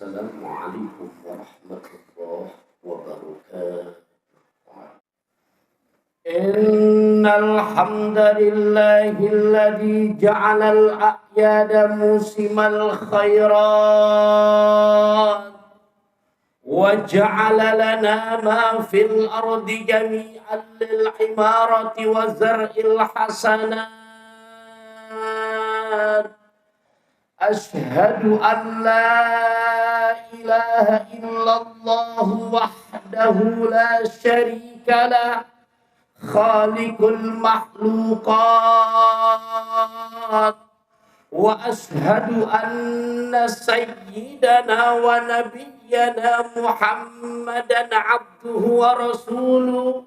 Assalamualaikum warahmatullahi wabarakatuh. Innal hamdalillahilladzi ja'alal a'yada musimal khairat wa ja'ala lana ma fil ardi jami'an lil imarati wa zar'il hasanat. Ashhadu an la ilaha illallah wahdahu la syarika lah khaliqul makhluqat wa ashhadu anna sayyidana wa nabiyyana Muhammadan abduhu wa rasuluh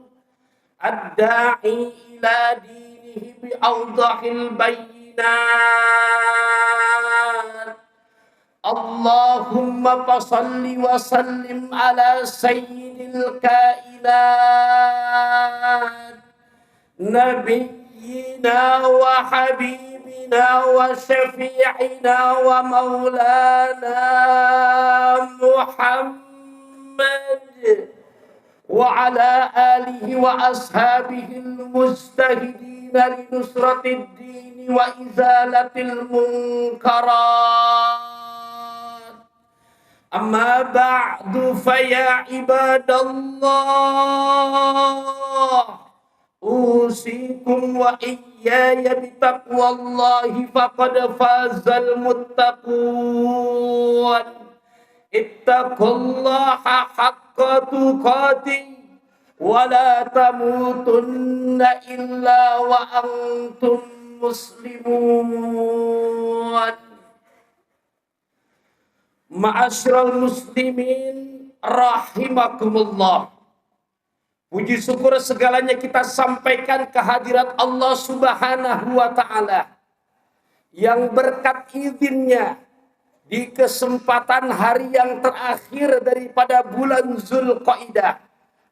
ad-da'i ila dinihi bi awdahil bayyinat. Allahumma fasalli wa sallim ala sayyidil kainat nabiyyina wa habibina wa syafi'ina wa maulana Muhammad wa ala alihi wa ashabihi al-mujtahidina li nusratid dini wa izalatil munkarat. Amma ba'du faya ibadallah usikum wa iyaya bitaqwallahi faqad fazal muttaqun. Ittaqullaha haqqa tuqatih wa la tamutunna illa wa antum muslimun. Ma'asyiral muslimin rahimakumullah. Puji syukur segalanya kita sampaikan kehadirat Allah Subhanahu wa ta'ala yang berkat izinnya di kesempatan hari yang terakhir daripada bulan Zulqaidah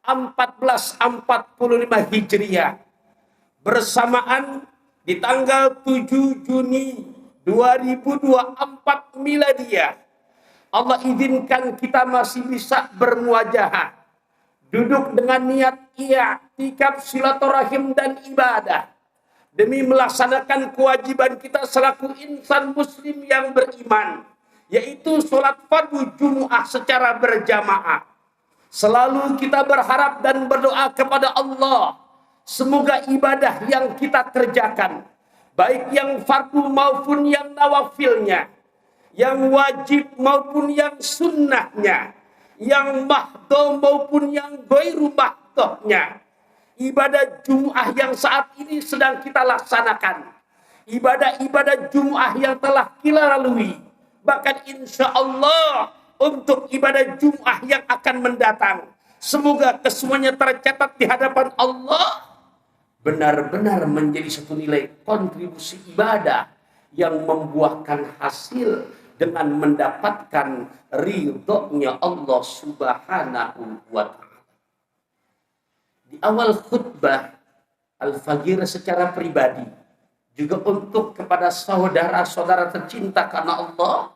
1445 Hijriah bersamaan di tanggal 7 Juni 2024 Miladiah. Allah izinkan kita masih bisa bermuajahah, duduk dengan niat i'tikaf, silaturahim dan ibadah demi melaksanakan kewajiban kita selaku insan muslim yang beriman, yaitu sholat fardu Jumu'ah secara berjamaah. Selalu kita berharap dan berdoa kepada Allah, semoga ibadah yang kita kerjakan, baik yang fardu maupun yang nawafilnya, yang wajib maupun yang sunnahnya, yang mahdoh maupun yang ghairu mahdohnya, ibadah Jumu'ah yang saat ini sedang kita laksanakan, ibadah-ibadah Jumu'ah yang telah kita lalui, bahkan insya Allah untuk ibadah Jumu'ah yang akan mendatang, semoga kesemuanya tercatat di hadapan Allah benar-benar menjadi satu nilai kontribusi ibadah yang membuahkan hasil dengan mendapatkan ridhonya Allah Subhanahu wa ta'ala. Di awal khutbah Al-Fajr secara pribadi, juga untuk kepada saudara-saudara tercinta karena Allah,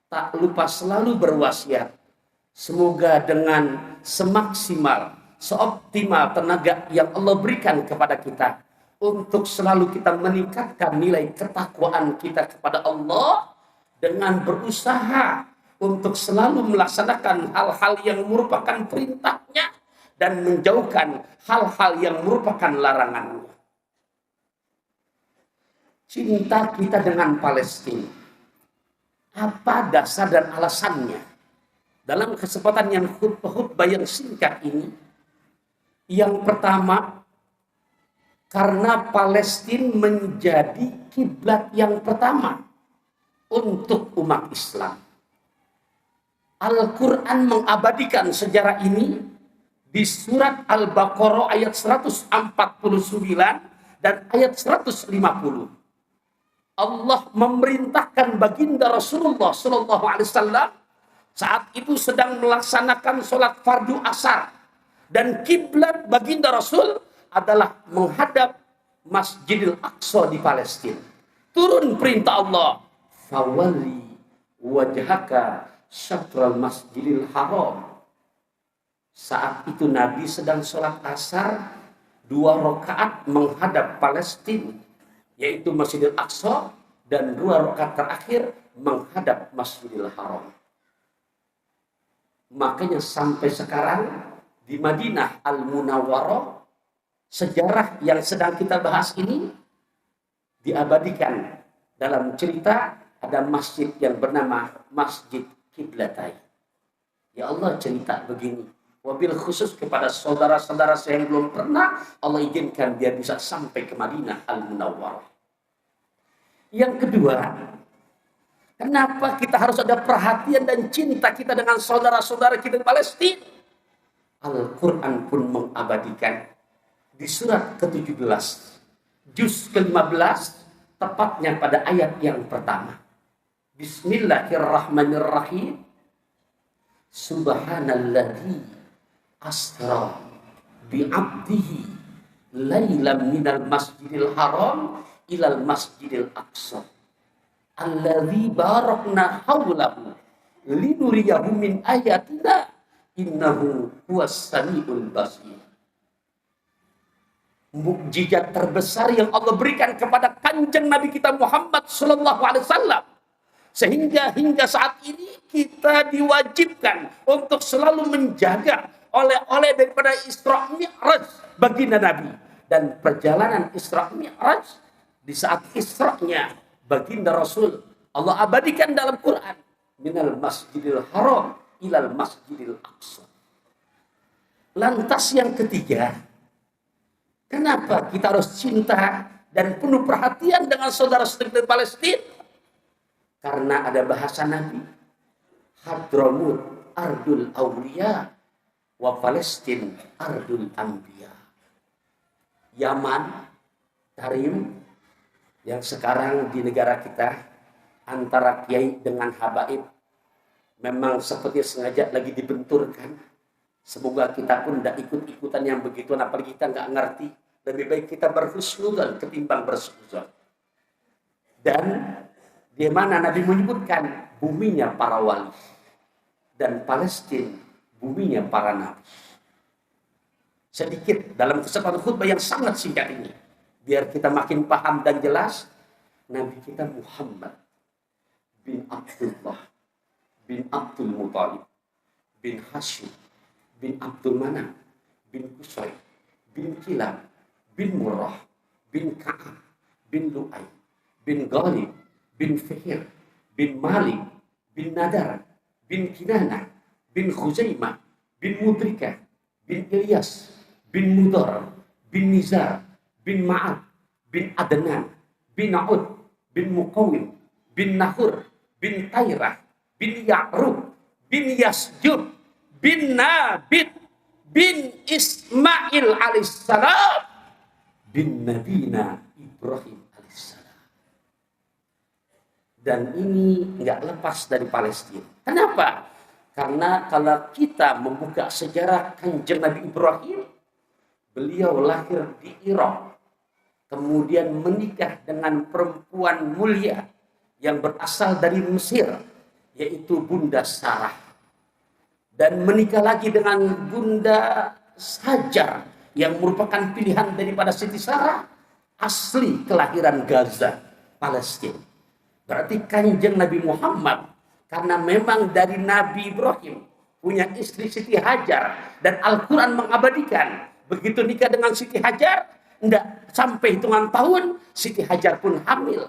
tak lupa selalu berwasiat, semoga dengan semaksimal, seoptimal tenaga yang Allah berikan kepada kita, untuk selalu kita meningkatkan nilai ketakwaan kita kepada Allah dengan berusaha untuk selalu melaksanakan hal-hal yang merupakan perintahnya dan menjauhkan hal-hal yang merupakan larangannya. Cinta kita dengan Palestina, apa dasar dan alasannya? Dalam kesempatan yang khutbah yang singkat ini, yang pertama, karena Palestina menjadi kiblat yang pertama untuk umat Islam. Al-Quran mengabadikan sejarah ini di surat Al-Baqarah ayat 149 dan ayat 150. Allah memerintahkan baginda Rasulullah SAW saat itu sedang melaksanakan sholat fardu asar, dan kiblat baginda Rasul adalah menghadap Masjidil Aqsa di Palestina. Turun perintah Allah, fawalli wajhaka syatral masjidil haram. Saat itu Nabi sedang sholat asar 2 rakaat menghadap Palestina, yaitu Masjidil Aqsa, dan 2 rakaat terakhir menghadap Masjidil Haram. Makanya sampai sekarang di Madinah Al-Munawwarah, sejarah yang sedang kita bahas ini diabadikan dalam cerita ada masjid yang bernama Masjid Qiblatain. Ya Allah cerita begini, wabil khusus kepada saudara-saudara saya yang belum pernah, Allah izinkan dia bisa sampai ke Madinah Al-Munawwarah. Yang kedua, kenapa kita harus ada perhatian dan cinta kita dengan saudara-saudara kita di Palestina? Al-Quran pun mengabadikan di surat ke-17, juz ke-15, tepatnya pada ayat yang pertama. Bismillahirrahmanirrahim. Subhanalladzi asra bi'abdihi lailam minal masjidil haram ilal masjidil aqsa alladzi barakna haulahu linuriyahu min ayatina innahu huwas samiul basir. Mukjizat terbesar yang Allah berikan kepada kanjeng Nabi kita Muhammad sallallahu alaihi wasallam, sehingga hingga saat ini kita diwajibkan untuk selalu menjaga oleh daripada Isra Mi'raj baginda Nabi. Dan perjalanan Isra Mi'raj, di saat Isra-nya baginda Rasul, Allah abadikan dalam Quran, minal masjidil haram ilal masjidil aqsa. Lantas yang ketiga, kenapa kita harus cinta dan penuh perhatian dengan saudara-saudara Palestina? Karena ada bahasa Nabi, Hadramut ardul awliya wa Palestin ardul anbiya. Yaman, Tarim, yang sekarang di negara kita antara kiai dengan habaib memang seperti sengaja lagi dibenturkan. Semoga kita pun tidak ikut-ikutan yang begituan, apalagi kita nggak ngerti. Lebih baik kita berhusnudzon ketimbang bersuudzon. Dan di mana Nabi menyebutkan buminya para wali dan Palestina buminya para nabi. Sedikit dalam kesempatan khutbah yang sangat singkat ini, biar kita makin paham dan jelas, Nabi kita Muhammad bin Abdullah bin Abdul Muthalib bin Hashim bin Abdul Manaf bin Qusay bin Kilab bin Murrah bin Ka'ab bin Lu'ay bin Ghalib bin Fihir bin Malik bin Nadar bin Kinanah bin Khuzaimah bin Mudrikah bin Ilyas bin Mudar bin Nizar bin Ma'ad bin Adnan bin Na'ud bin Muqawim bin Nahur bin Tairah bin Ya'rub bin Yasjub bin Nabit bin Ismail alaihissalam bin Nabina Ibrahim alaihissalam. Dan ini nggak lepas dari Palestina. Kenapa? Karena kalau kita membuka sejarah kanjeng Nabi Ibrahim, beliau lahir di Irak, kemudian menikah dengan perempuan mulia yang berasal dari Mesir, yaitu Bunda Sarah, dan menikah lagi dengan Bunda Hajar yang merupakan pilihan daripada Siti Sarah, asli kelahiran Gaza, Palestina. Berarti kanjeng Nabi Muhammad, karena memang dari Nabi Ibrahim punya istri Siti Hajar, dan Al-Quran mengabadikan begitu nikah dengan Siti Hajar, tidak sampai hitungan tahun Siti Hajar pun hamil,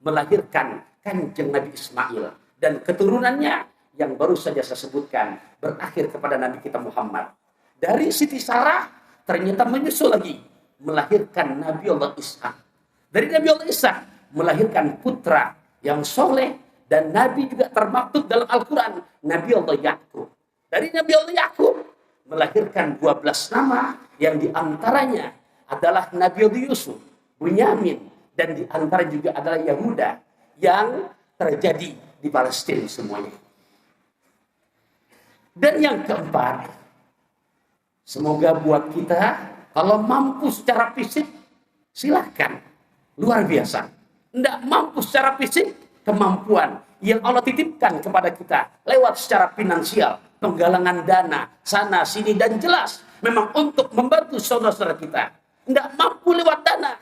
melahirkan kanjeng Nabi Ismail, dan keturunannya yang baru saja saya sebutkan berakhir kepada Nabi kita Muhammad. Dari Siti Sarah ternyata menyusul lagi melahirkan Nabi Allah Ishak. Dari Nabi Allah Ishak melahirkan putra yang soleh, dan Nabi juga termaktub dalam Al-Quran, Nabi Allah Yakub. Dari Nabi Allah Yakub melahirkan 12 nama yang diantaranya adalah Nabi Allah Yusuf, Bunyamin, dan diantara juga adalah Yahuda yang terjadi di Palestina semuanya. Dan yang keempat, semoga buat kita, kalau mampu secara fisik, silahkan. Luar biasa. Tidak mampu secara fisik, kemampuan yang Allah titipkan kepada kita lewat secara finansial, penggalangan dana, sana sini, dan jelas memang untuk membantu saudara-saudara kita. Tidak mampu lewat dana,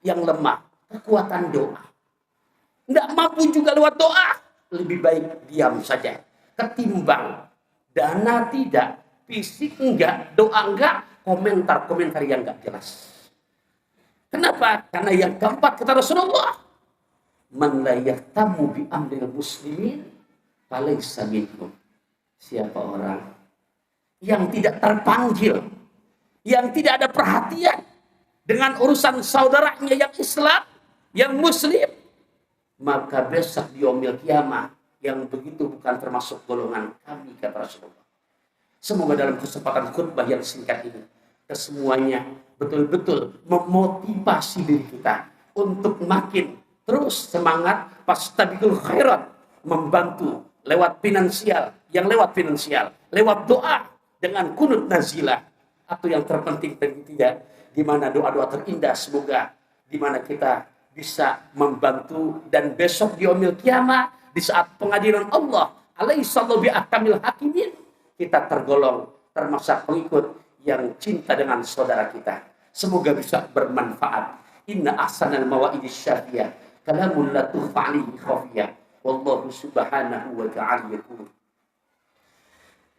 yang lemah, kekuatan doa. Tidak mampu juga lewat doa, lebih baik diam saja. Ketimbang dana tidak, fisik enggak, doa enggak, komentar-komentar yang enggak jelas. Kenapa? Karena yang keempat kata Rasulullah, man la yahtamu bi amril muslimin falaysa minhum. Siapa orang yang tidak terpanggil, yang tidak ada perhatian dengan urusan saudaranya yang Islam, yang muslim, maka besok di yaumil kiamah yang begitu bukan termasuk golongan kami, kata Rasulullah. Semoga dalam kesempatan khutbah yang singkat ini kesemuanya betul-betul memotivasi diri kita untuk makin terus semangat fastabiqul khairat, membantu lewat finansial, lewat doa dengan kunut nazilah, atau yang terpenting bagi tidak, di mana doa-doa terindah semoga di mana kita bisa membantu, dan besok di yaumil kiamah di saat pengadilan Allah alaihissallahu bi ahkamil hakimin, kita tergolong termasuk pengikut yang cinta dengan saudara kita. Semoga bisa bermanfaat. Inna ahsanal mawaidis syafiyah kalamul la tukhfa alihi khafiyah. Wallahu subhanahu wa ta'ala yaqul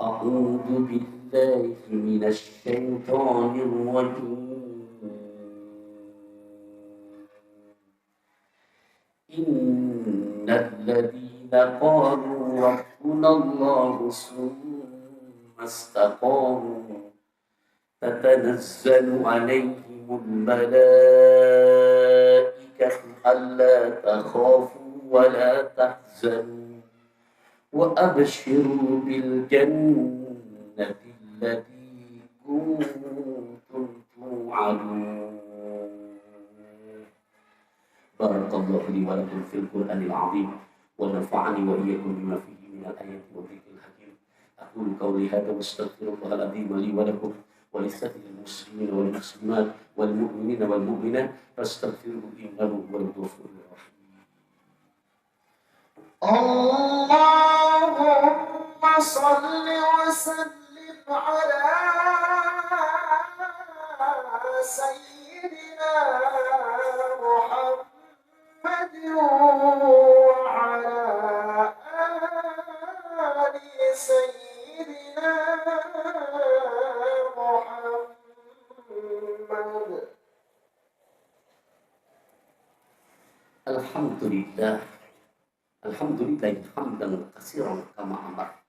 a'udzu billahi minasy syaithanir rajim. Innal ladzina qalu rabbunallahu summa istaqamu tatanazzalu 'alaihimul malaikatu alla takhafu wa la tahzanu wa abshiru bil jannati allati kuntum tu'adun. Barakallahu li wa lakum fil Qur'anil 'azim wa nafa'ani wa iyyakum bima fihi minal ayati wa dhikril hakim. Aqulu qawli hadha wa astaghfirullahal 'azim li wa lakum ولسائر المسلمين والمسلمات والمؤمنين والمؤمنات فاستغفروه إنه هو الغفور الرحيم. اللهم صل وسلم على سيدنا محمد وعلى آل سيدنا محمد. Alhamdulillah hamdan katsiran kama amar.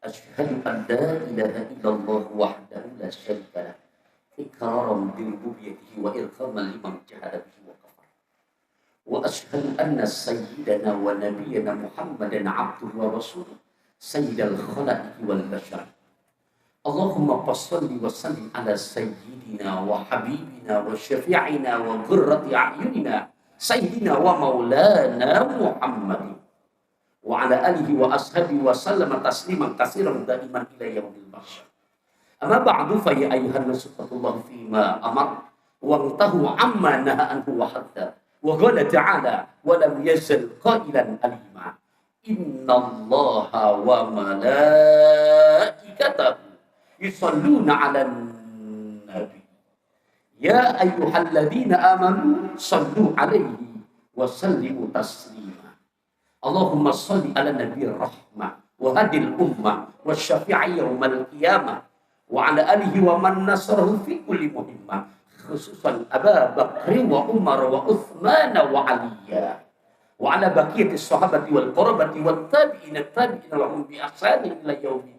Asyhadu an la ilaha illallah wahdahu la syarika lah, iqraran bi rububiyyatihi wa irghaman liman jahada bihi wa kafar. Wa asyhadu anna sayyidana wa nabiyyana Muhammadan abduhu wa rasuluh sayyidal khalaiqi wal bashar. Allahumma salli wa sallim ala sayyidina wa habibina wa syafi'ina wa qurrati a'yunina sayyidina wa maulana Muhammad wa ala alihi wa ashabihi wa sallama tasliman katsiran daiman ila yaumil ba'ts. Amma ba'du fa ya ayyuhan nasu taqullaha fima amar wa tahu amma naha anhu wa hatta wa qala ta'ala wa lam yazal qailan alima innallaha wa malaikatahu yusalluna 'alan nabi ya ayyuhalladzina amanu sallu 'alaihi wa sallimu taslima. Allahumma shalli 'ala nabiyir rahmah wa hadil ummah wa syafi'i yaumal qiyamah wa 'ala alihi wa man nasarahu fi kulli muhimmah, khususan Abu Bakr wa Umar wa Utsman wa Aliya wa 'ala baqiyati sahabati wal qarabati wat tabi'ina lahum bi ihsanin ila yaumil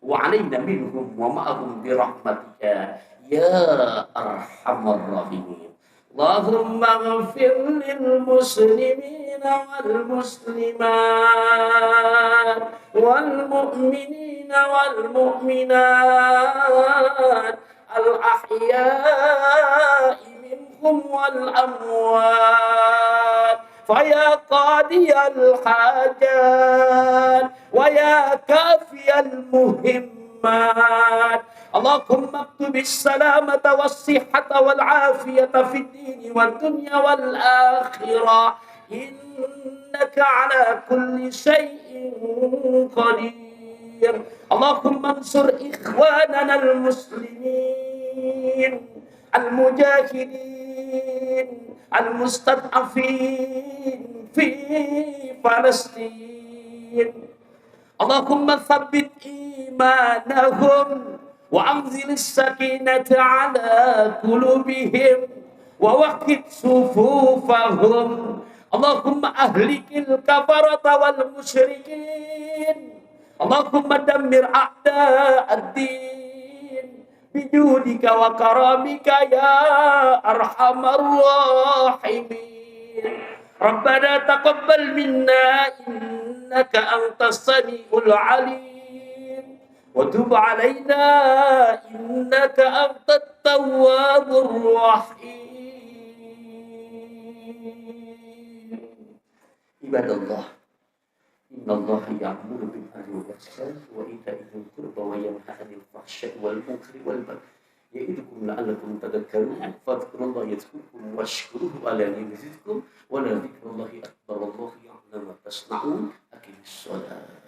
wa alaina minhum wa ma'ahum bi rahmatika ya arhamar rahimin. Allahumma ighfir lil muslimina wal muslimat wal mu'minina wal mu'minat al ahya'i minhum wal amwat فيا قاضي الحاجات ويا كافي المهمات اللهم اكتب السلامة والصحة والعافية في الدين والدنيا والآخرة. innaka ala kulli syai'in qadir. Allahumma ansur ikhwanana al-muslimin al-mujahidin al-mustad'afin fi Palestin. Allahumma thabbit imanahum wa anzilis sakinata ala qulubihim wa waqid sufufahum. Allahumma ahlikil kafarata wal musyrikin. Allahumma dammir a'da'ad-din bijudika wa karamika ya arhamar rahimin. Rabbana taqabbal minna innaka antas samiul alim wa tub alaina innaka antat tawwabur rahim. Ibadallah, innallaha ya'muru bil 'adli wal ihsan wa ita'i dzil qurba wa yanha 'anil fahsya'i wal munkari wal baghi ya'idukum la'allakum tadhakkarun. Fadhkurullaha yadhkurkum washkuruhu 'ala ni'matihi yazidkum wa la dzikrullahi akbar wallahu ya'lamu ma tasna'un. Aqimis shalah.